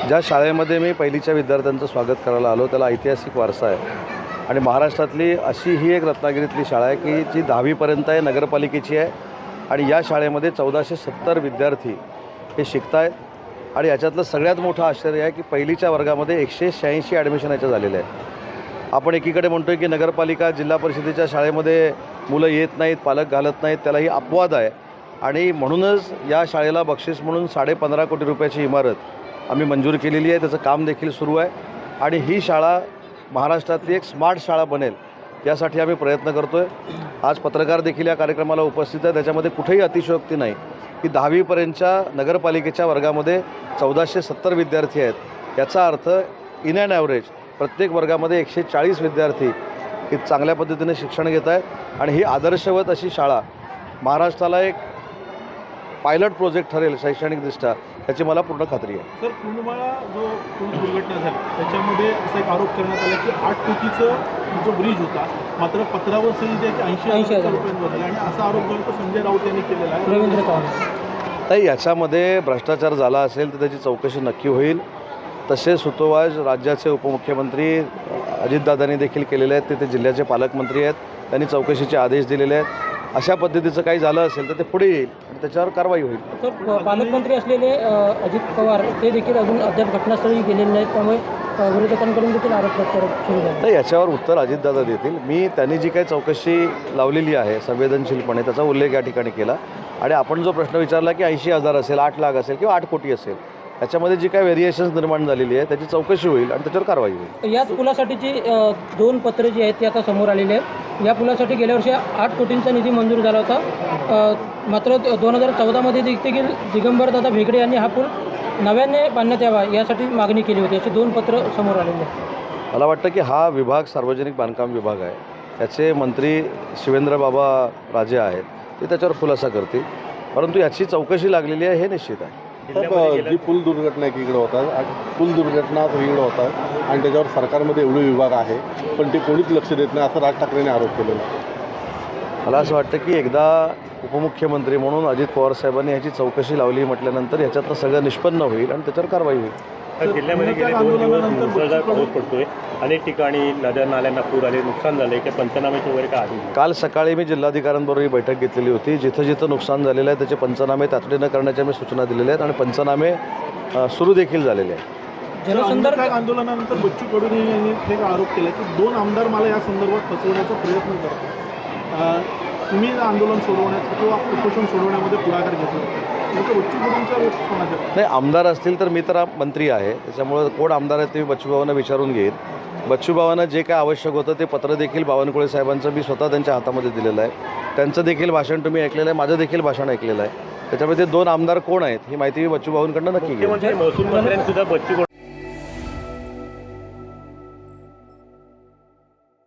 ज्या शाळेमध्ये मी पहिलीच्या विद्यार्थ्यांचं स्वागत करायला आलो त्याला ऐतिहासिक वारसा आहे आणि महाराष्ट्रातली अशी ही एक रत्नागिरीतली शाळा आहे की जी 10वीपर्यंत आहे, नगरपालिकेची आहे आणि या शाळेमध्ये 1470 विद्यार्थी हे शिकत आहेत आणि याच्यातलं सगळ्यात मोठं आश्चर्य आहे की पहिलीच्या वर्गामध्ये 186 ॲडमिशन याच्या झालेलं आहे. आपण एकीकडे म्हणतो आहे की नगरपालिका जिल्हा परिषदेच्या शाळेमध्ये मुलं येत नाहीत, पालक घालत नाहीत, त्याला ही अपवाद आहे आणि म्हणूनच या शाळेला बक्षीस म्हणून 15.5 कोटी रुपयाची इमारत आम्ही मंजूर केलेली आहे. त्याचं काम देखील सुरू आहे आणि ही शाळा महाराष्ट्रातली एक स्मार्ट शाळा बनेल यासाठी आम्ही प्रयत्न करतो आहे. आज पत्रकार देखील या कार्यक्रमाला उपस्थित आहे. त्याच्यामध्ये कुठेही अतिशयोक्ती नाही की 10वीपर्यंतच्या नगरपालिकेच्या वर्गामध्ये 1470 विद्यार्थी आहेत. याचा अर्थ इन अँड ॲव्हरेज प्रत्येक वर्गामध्ये 140 विद्यार्थी हे चांगल्या पद्धतीने शिक्षण घेत आहेत आणि ही आदर्शवत अशी शाळा महाराष्ट्राला एक पायलट प्रोजेक्ट ठरेल शैक्षणिकदृष्ट्या याची मला पूर्ण खात्री आहे. सर, कुंभमेळा जो पूल दुर्घटना झाली त्याच्यामध्ये असा एक आरोप करण्यात आला की 8 कोटीचं जो ब्रिज होता मात्र पत्रावर सही द्या की 80,000 रुपयांवर आणि असा आरोप जो संजय राऊत यांनी केलेला आहे. रवींद्र चव्हाण ताई, याच्यामध्ये भ्रष्टाचार झाला असेल तर त्याची चौकशी नक्की होईल. तसे सुतोवाच राज्याचे उपमुख्यमंत्री अजितदादांनी देखील केलेले आहेत. ते जिल्ह्याचे पालकमंत्री आहेत, त्यांनी चौकशीचे आदेश दिलेले आहेत. अशा पद्धतीचं काही झालं असेल तर ते पुढे येईल आणि त्याच्यावर कारवाई होईल. तर पालकमंत्री असलेले अजित पवार ते देखील अजून अद्याप घटनास्थळी गेलेले नाहीत, त्यामुळे विरोधकांकडून देखील आरोप प्रत्यारोप सुरू झाले. तर याच्यावर उत्तर अजितदादा देतील. मी त्यांनी जी काही चौकशी लावलेली आहे संवेदनशीलपणे त्याचा उल्लेख या ठिकाणी केला आणि आपण जो प्रश्न विचारला की 80,000 असेल, 8 लाख असेल किंवा 8 कोटी असेल, याच्यामध्ये जी काही व्हेरिएशन्स निर्माण झालेली आहे त्याची चौकशी होईल आणि त्याच्यावर कारवाई होईल. याच पुलासाठीची 2 पत्र जी आहेत ती आता समोर आलेली आहेत. या पुलासाठी गेल्या वर्षी 8 कोटींचा निधी मंजूर झाला होता. मात्र 2014मध्ये देखील दिगंबरदादा भेगडे यांनी हा पूल नव्याने बांधण्यात यावा यासाठी मागणी केली होती. अशी 2 पत्र समोर आलेली आहेत. मला वाटतं की हा विभाग सार्वजनिक बांधकाम विभाग आहे. त्याचे मंत्री शिवेंद्रबाबा राजे आहेत, ते त्याच्यावर खुलासा करतील. परंतु याची चौकशी लागलेली आहे हे निश्चित आहे. जी पूल दुर्घटना एकीकडे होतात, पूल दुर्घटना सगळीकडे होतात आणि त्याच्यावर सरकारमध्ये एवढे विभाग आहे पण ते कोणीच लक्ष देत नाही असं राज ठाकरेंनी आरोप केलेला आहे. मला असं वाटतं की एकदा उपमुख्यमंत्री म्हणून अजित पवार साहेबांनी ह्याची चौकशी लावली म्हटल्यानंतर ह्याच्यातलं सगळं निष्पन्न होईल आणि त्याच्यावर कारवाई होईल. जिल्ह्यामध्ये गेले 2 दिवस मुसळधार पाऊस पडतोय. अनेक ठिकाणी नद्या नाल्यांना पूर आले, नुकसान झाले. त्या पंचनाम्याची वगैरे काय आधी काल सकाळी मी जिल्हाधिकाऱ्यांबरोबर ही बैठक घेतलेली होती. जिथं जिथं नुकसान झालेलं आहे त्याचे पंचनामे तातडीनं करण्याच्या मी सूचना दिलेल्या आहेत आणि पंचनामे सुरू देखील झालेले आहेत. जलसंधारण आंदोलनानंतर बच्चू कडू यांनी एक आरोप केला की 2 आमदार मला या संदर्भात फसवण्याचा प्रयत्न करतात. तुम्ही आंदोलन सोडवण्याचं किंवा उपोषण सोडवण्यामध्ये पुढाकार घेतला बच्चू कडूंचा नाही, आमदार असतील तर मी तर मंत्री आहे, त्याच्यामुळं कोण आमदार आहे ते मी बच्चूभावांना विचारून घेईन. बच्चूभावांना जे काय आवश्यक होतं ते पत्र देखील बावनकुळे साहेबांचं मी स्वतः त्यांच्या हातामध्ये दिलेलं आहे. त्यांचं देखील भाषण तुम्ही ऐकलेलं आहे, माझं देखील भाषण ऐकलेलं आहे. त्याच्यामध्ये 2 आमदार कोण आहेत ही माहिती मी बच्चूभावांकडनं नक्की घेईन. महसूल मंत्र्यांनी सुद्धा बच्चू